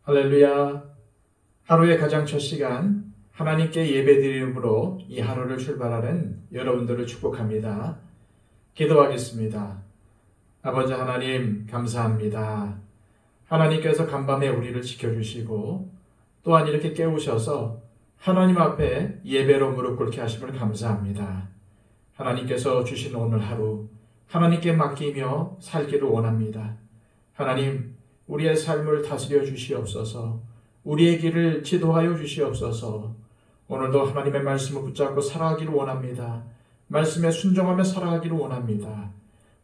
할렐루야. 하루의 가장 첫 시간 하나님께 예배드림으로 이 하루를 출발하는 여러분들을 축복합니다. 기도하겠습니다. 아버지 하나님 감사합니다. 하나님께서 간밤에 우리를 지켜주시고 또한 이렇게 깨우셔서 하나님 앞에 예배로 무릎 꿇게 하심을 감사합니다. 하나님께서 주신 오늘 하루 하나님께 맡기며 살기를 원합니다. 하나님, 우리의 삶을 다스려 주시옵소서. 우리의 길을 지도하여 주시옵소서. 오늘도 하나님의 말씀을 붙잡고 살아가기를 원합니다. 말씀에 순종하며 살아가기를 원합니다.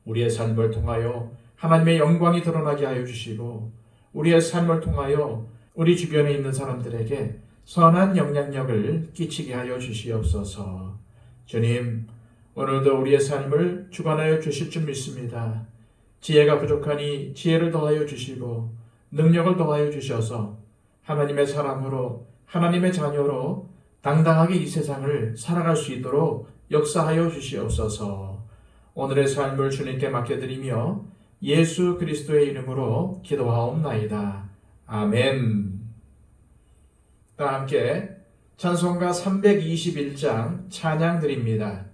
우리의 삶을 통하여 하나님의 영광이 드러나게 하여 주시고 우리의 삶을 통하여 우리 주변에 있는 사람들에게 선한 영향력을 끼치게 하여 주시옵소서. 주님, 오늘도 우리의 삶을 주관하여 주실 줄 믿습니다. 지혜가 부족하니 지혜를 더하여 주시고 능력을 더하여 주셔서 하나님의 사람으로 하나님의 자녀로 당당하게 이 세상을 살아갈 수 있도록 역사하여 주시옵소서. 오늘의 삶을 주님께 맡겨드리며 예수 그리스도의 이름으로 기도하옵나이다. 아멘. 다 함께 찬송가 321장 찬양 드립니다.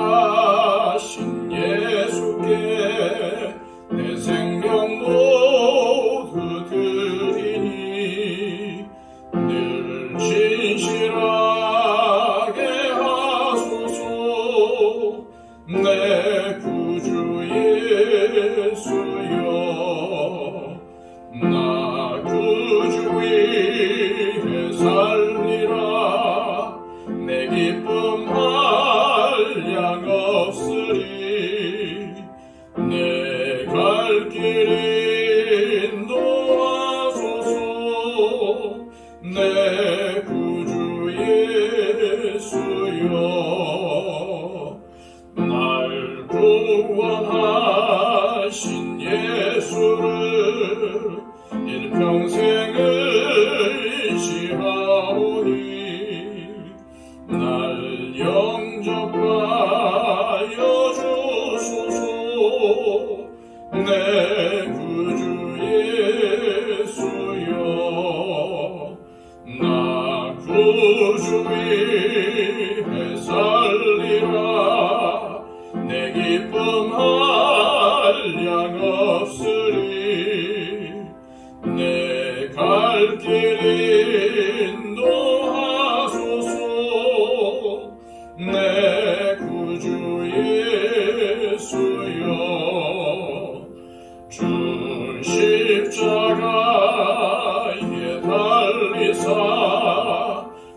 하신 예수께 내 생명 모두 드리니 늘 진실하게 하소서. 내 구주 예수여, 나 구주 위에 살리라. 내 기쁨 한량 없으리. 내 갈 길 인도하소서. 내 구주 예수여, 날 구원하신 예수를 일평생 의지하오니 날 영접하여 주소서. 내 구주 예수여, 나 구주 위에 살리라. 내 기쁨 한량 없으리. 내 갈 길 인도하소서. 내 구주 예수여, 주 십자가에 달리사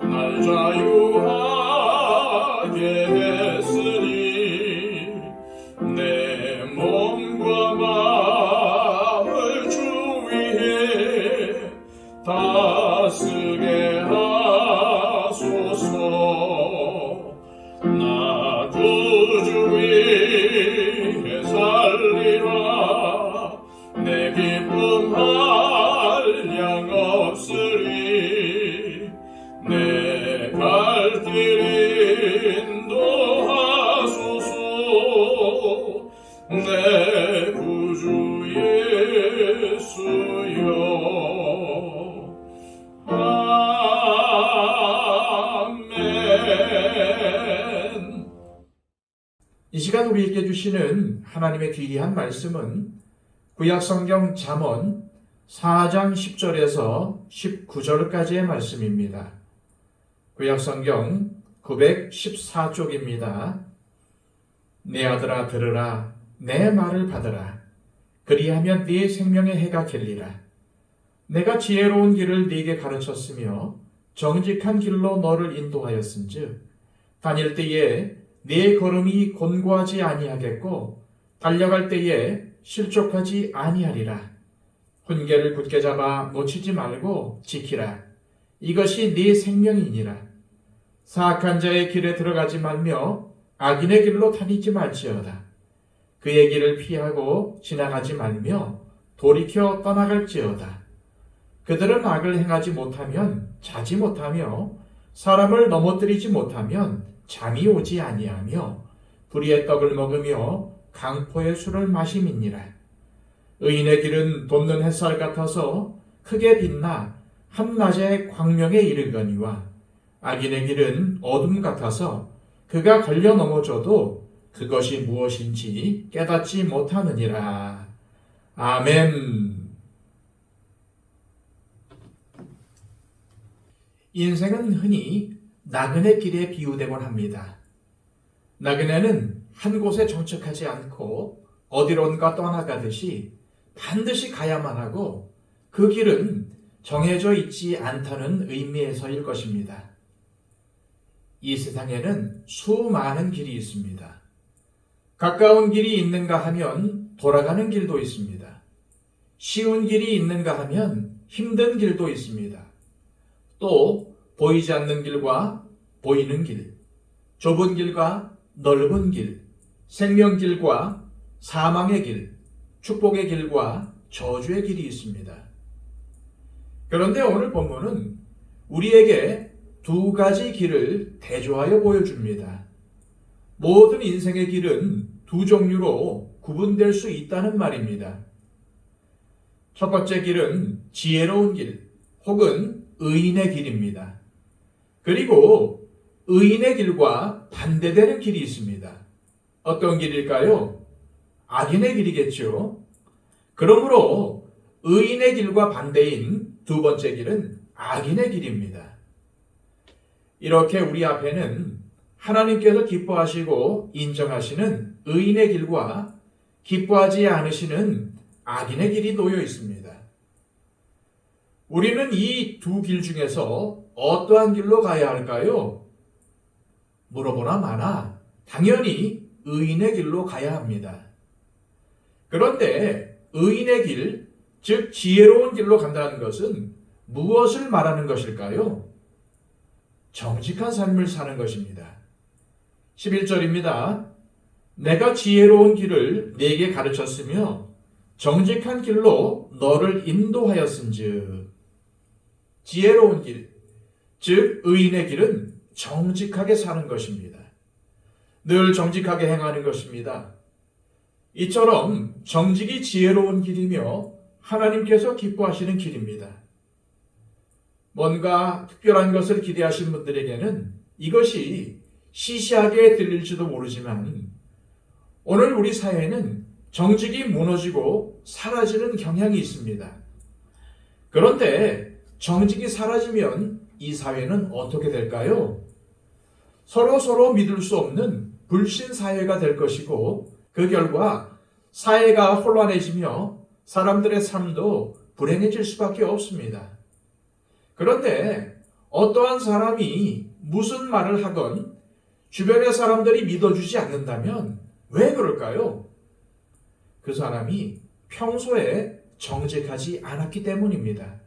날 자유하게 했으니 내 몸과 마음을 주 위에 다스게 하소서. 나 구주 위에 살리라. 내 기쁨 한량 없으리. 내 갈 길 인도하소서. 내 구주 예수여. 아멘. 이 시간 우리에게 주시는 하나님의 귀한 말씀은 구약성경 잠언 4장 10절에서 19절까지의 말씀입니다. 구약성경 914쪽입니다. 내 아들아 들으라. 내 말을 받으라. 그리하면 네 생명의 해가 길리라. 내가 지혜로운 길을 네게 가르쳤으며 정직한 길로 너를 인도하였은즉 다닐 때에 네 걸음이 곤고하지 아니하겠고 달려갈 때에 실족하지 아니하리라. 훈계를 굳게 잡아 놓치지 말고 지키라. 이것이 네 생명이니라. 사악한 자의 길에 들어가지 말며 악인의 길로 다니지 말지어다. 그의 길을 피하고 지나가지 말며 돌이켜 떠나갈지어다. 그들은 악을 행하지 못하면 자지 못하며 사람을 넘어뜨리지 못하면 잠이 오지 아니하며 불의의 떡을 먹으며 강포의 술을 마심이니라. 의인의 길은 돋는 햇살 같아서 크게 빛나 한낮의 광명에 이르거니와 악인의 길은 어둠 같아서 그가 걸려 넘어져도 그것이 무엇인지 깨닫지 못하느니라. 아멘. 인생은 흔히 나그네 길에 비유되곤 합니다. 나그네는 한 곳에 정착하지 않고 어디론가 떠나가듯이 반드시 가야만 하고 그 길은 정해져 있지 않다는 의미에서일 것입니다. 이 세상에는 수많은 길이 있습니다. 가까운 길이 있는가 하면 돌아가는 길도 있습니다. 쉬운 길이 있는가 하면 힘든 길도 있습니다. 또 보이지 않는 길과 보이는 길, 좁은 길과 넓은 길, 생명길과 사망의 길, 축복의 길과 저주의 길이 있습니다. 그런데 오늘 본문은 우리에게 두 가지 길을 대조하여 보여줍니다. 모든 인생의 길은 두 종류로 구분될 수 있다는 말입니다. 첫 번째 길은 지혜로운 길, 혹은 의인의 길입니다. 그리고 의인의 길과 반대되는 길이 있습니다. 어떤 길일까요? 악인의 길이겠죠. 그러므로 의인의 길과 반대인 두 번째 길은 악인의 길입니다. 이렇게 우리 앞에는 하나님께서 기뻐하시고 인정하시는 의인의 길과 기뻐하지 않으시는 악인의 길이 놓여 있습니다. 우리는 이 두 길 중에서 어떠한 길로 가야 할까요? 물어보나 마나 당연히 의인의 길로 가야 합니다. 그런데 의인의 길, 즉 지혜로운 길로 간다는 것은 무엇을 말하는 것일까요? 정직한 삶을 사는 것입니다. 11절입니다. 내가 지혜로운 길을 네게 가르쳤으며 정직한 길로 너를 인도하였은즉. 지혜로운 길, 즉 의인의 길은 정직하게 사는 것입니다. 늘 정직하게 행하는 것입니다. 이처럼 정직이 지혜로운 길이며 하나님께서 기뻐하시는 길입니다. 뭔가 특별한 것을 기대하신 분들에게는 이것이 시시하게 들릴지도 모르지만 오늘 우리 사회는 정직이 무너지고 사라지는 경향이 있습니다. 그런데 정직이 사라지면 이 사회는 어떻게 될까요? 서로 믿을 수 없는 불신 사회가 될 것이고 그 결과 사회가 혼란해지며 사람들의 삶도 불행해질 수밖에 없습니다. 그런데 어떠한 사람이 무슨 말을 하건 주변의 사람들이 믿어주지 않는다면 왜 그럴까요? 그 사람이 평소에 정직하지 않았기 때문입니다.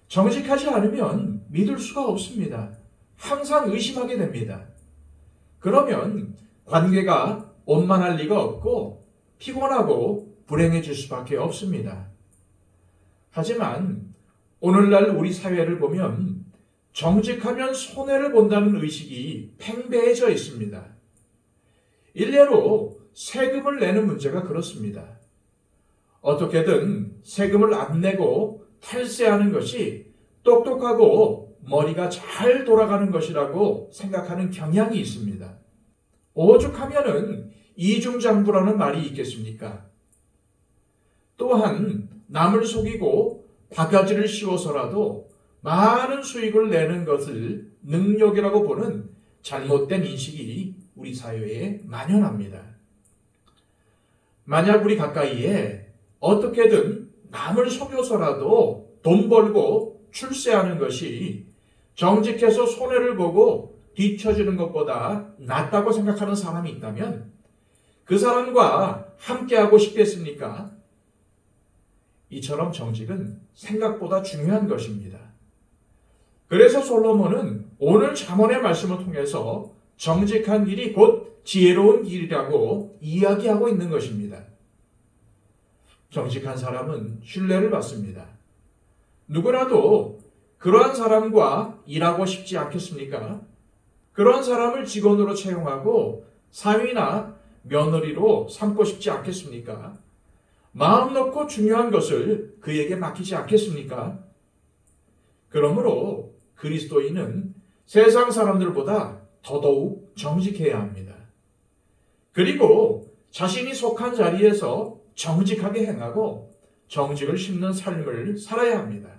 정직하지 않으면 믿을 수가 없습니다. 항상 의심하게 됩니다. 그러면 관계가 원만할 리가 없고 피곤하고 불행해질 수밖에 없습니다. 하지만 오늘날 우리 사회를 보면 정직하면 손해를 본다는 의식이 팽배해져 있습니다. 일례로 세금을 내는 문제가 그렇습니다. 어떻게든 세금을 안 내고 탈세하는 것이 똑똑하고 머리가 잘 돌아가는 것이라고 생각하는 경향이 있습니다. 오죽하면은 이중장부라는 말이 있겠습니까? 또한 남을 속이고 바가지를 씌워서라도 많은 수익을 내는 것을 능력이라고 보는 잘못된 인식이 우리 사회에 만연합니다. 만약 우리 가까이에 어떻게든 남을 속여서라도 돈 벌고 출세하는 것이 정직해서 손해를 보고 뒤처지는 것보다 낫다고 생각하는 사람이 있다면 그 사람과 함께하고 싶겠습니까? 이처럼 정직은 생각보다 중요한 것입니다. 그래서 솔로몬은 오늘 잠언의 말씀을 통해서 정직한 길이 곧 지혜로운 길이라고 이야기하고 있는 것입니다. 정직한 사람은 신뢰를 받습니다. 누구라도 그러한 사람과 일하고 싶지 않겠습니까? 그러한 사람을 직원으로 채용하고 사위나 며느리로 삼고 싶지 않겠습니까? 마음 놓고 중요한 것을 그에게 맡기지 않겠습니까? 그러므로 그리스도인은 세상 사람들보다 더더욱 정직해야 합니다. 그리고 자신이 속한 자리에서 정직하게 행하고 정직을 심는 삶을 살아야 합니다.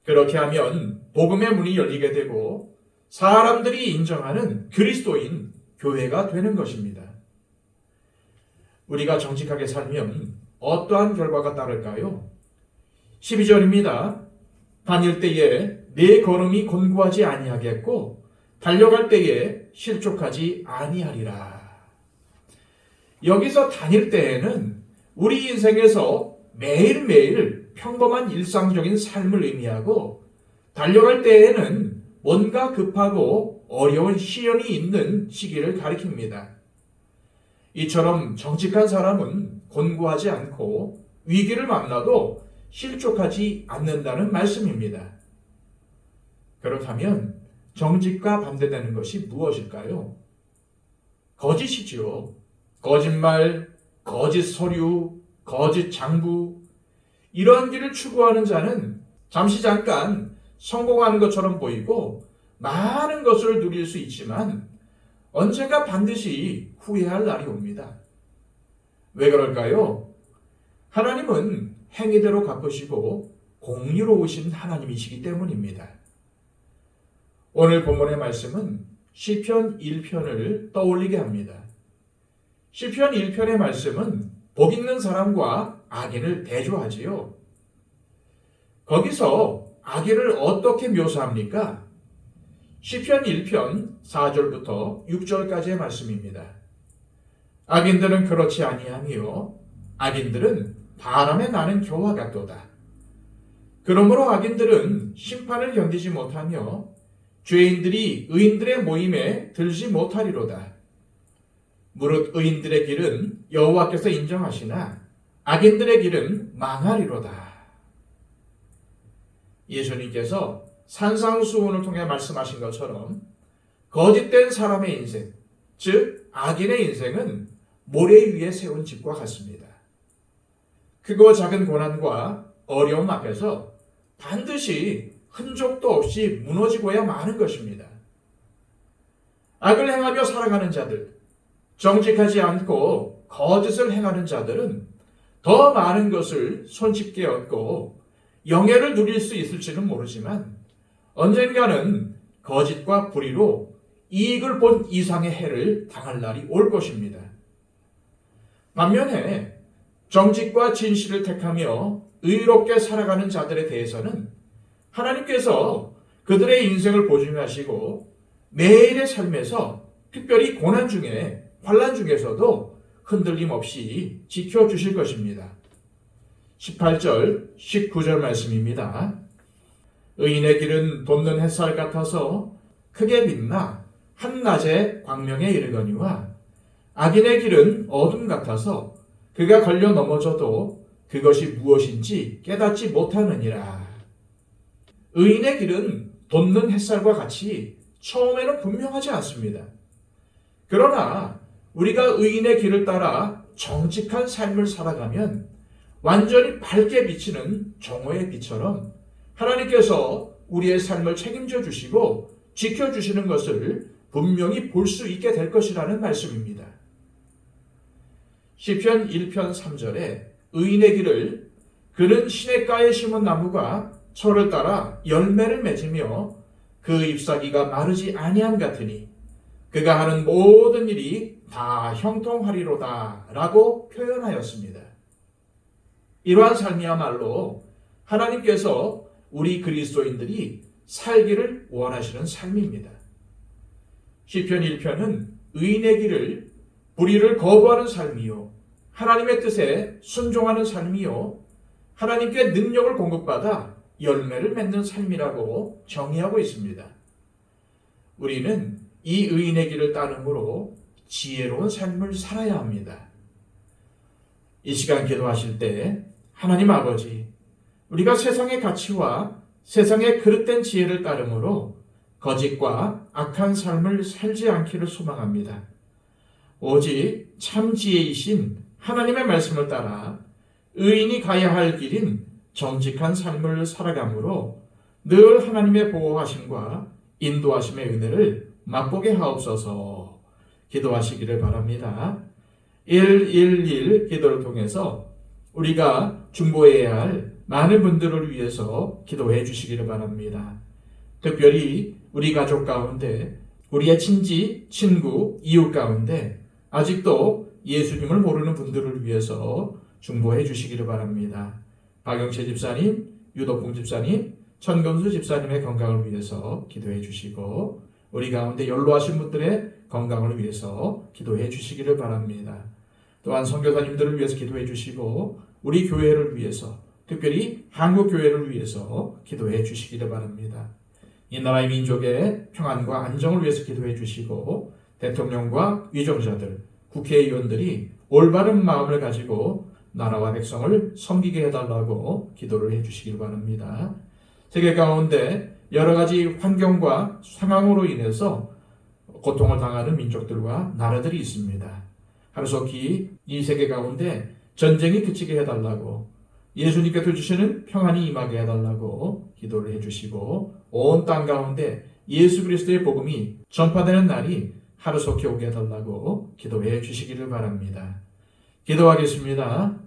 그렇게 하면 복음의 문이 열리게 되고 사람들이 인정하는 그리스도인 교회가 되는 것입니다. 우리가 정직하게 살면 어떠한 결과가 따를까요? 12절입니다. 다닐 때에 내 걸음이 곤고하지 아니하겠고 달려갈 때에 실족하지 아니하리라. 여기서 다닐 때에는 우리 인생에서 매일매일 평범한 일상적인 삶을 의미하고 달려갈 때에는 뭔가 급하고 어려운 시련이 있는 시기를 가리킵니다. 이처럼 정직한 사람은 곤고하지 않고 위기를 만나도 실족하지 않는다는 말씀입니다. 그렇다면 정직과 반대되는 것이 무엇일까요? 거짓이지요. 거짓말, 거짓 서류, 거짓 장부, 이러한 길을 추구하는 자는 잠깐 성공하는 것처럼 보이고 많은 것을 누릴 수 있지만 언젠가 반드시 후회할 날이 옵니다. 왜 그럴까요? 하나님은 행위대로 갚으시고 공의로우신 하나님이시기 때문입니다. 오늘 본문의 말씀은 시편 1편을 떠올리게 합니다. 시편 1편의 말씀은 복 있는 사람과 악인을 대조하지요. 거기서 악인을 어떻게 묘사합니까? 시편 1편 4절부터 6절까지의 말씀입니다. 악인들은 그렇지 아니하며 악인들은 바람에 나는 겨와 같도다. 그러므로 악인들은 심판을 견디지 못하며 죄인들이 의인들의 모임에 들지 못하리로다. 무릇 의인들의 길은 여호와께서 인정하시나 악인들의 길은 망하리로다. 예수님께서 산상수훈을 통해 말씀하신 것처럼 거짓된 사람의 인생, 즉 악인의 인생은 모래 위에 세운 집과 같습니다. 크고 작은 고난과 어려움 앞에서 반드시 흔적도 없이 무너지고야 마는 것입니다. 악을 행하며 살아가는 자들, 정직하지 않고 거짓을 행하는 자들은 더 많은 것을 손쉽게 얻고 영예를 누릴 수 있을지는 모르지만 언젠가는 거짓과 불의로 이익을 본 이상의 해를 당할 날이 올 것입니다. 반면에 정직과 진실을 택하며 의롭게 살아가는 자들에 대해서는 하나님께서 그들의 인생을 보증하시고 매일의 삶에서 특별히 고난 중에 환난 중에서도 흔들림 없이 지켜주실 것입니다. 18절, 19절 말씀입니다. 의인의 길은 돋는 햇살 같아서 크게 빛나 한낮에 광명에 이르거니와 악인의 길은 어둠 같아서 그가 걸려 넘어져도 그것이 무엇인지 깨닫지 못하느니라. 의인의 길은 돋는 햇살과 같이 처음에는 분명하지 않습니다. 그러나 우리가 의인의 길을 따라 정직한 삶을 살아가면 완전히 밝게 비치는 정오의 빛처럼 하나님께서 우리의 삶을 책임져 주시고 지켜주시는 것을 분명히 볼 수 있게 될 것이라는 말씀입니다. 시편 1편 3절에 의인의 길을 그는 시냇가에 심은 나무가 철을 따라 열매를 맺으며 그 잎사귀가 마르지 아니함 같으니 그가 하는 모든 일이 다 형통하리로다 라고 표현하였습니다. 이러한 삶이야말로 하나님께서 우리 그리스도인들이 살기를 원하시는 삶입니다. 시편 1편은 의인의 길을 불의를 거부하는 삶이요 하나님의 뜻에 순종하는 삶이요 하나님께 능력을 공급받아 열매를 맺는 삶이라고 정의하고 있습니다. 우리는 이 의인의 길을 따름으로 지혜로운 삶을 살아야 합니다. 이 시간 기도하실 때 하나님 아버지, 우리가 세상의 가치와 세상의 그릇된 지혜를 따름으로 거짓과 악한 삶을 살지 않기를 소망합니다. 오직 참 지혜이신 하나님의 말씀을 따라 의인이 가야 할 길인 정직한 삶을 살아가므로 늘 하나님의 보호하심과 인도하심의 은혜를 맛보게 하옵소서. 기도하시기를 바랍니다. 111 기도를 통해서 우리가 중보해야 할 많은 분들을 위해서 기도해 주시기를 바랍니다. 특별히 우리 가족 가운데, 우리의 친지, 친구, 이웃 가운데 아직도 예수님을 모르는 분들을 위해서 중보해 주시기를 바랍니다. 박영채 집사님, 유덕봉 집사님, 천금수 집사님의 건강을 위해서 기도해 주시고, 우리 가운데 연로하신 분들의 건강을 위해서 기도해 주시기를 바랍니다. 또한 선교사님들을 위해서 기도해 주시고, 우리 교회를 위해서, 특별히 한국 교회를 위해서 기도해 주시기를 바랍니다. 이 나라의 민족의 평안과 안정을 위해서 기도해 주시고, 대통령과 위정자들, 국회의원들이 올바른 마음을 가지고 나라와 백성을 섬기게 해달라고 기도를 해주시길 바랍니다. 세계 가운데 여러 가지 환경과 상황으로 인해서 고통을 당하는 민족들과 나라들이 있습니다. 하루속히 이 세계 가운데 전쟁이 그치게 해달라고, 예수님께서 주시는 평안이 임하게 해달라고 기도를 해주시고, 온 땅 가운데 예수 그리스도의 복음이 전파되는 날이 하루속히 오게 해달라고 기도해 주시기를 바랍니다. 기도하겠습니다.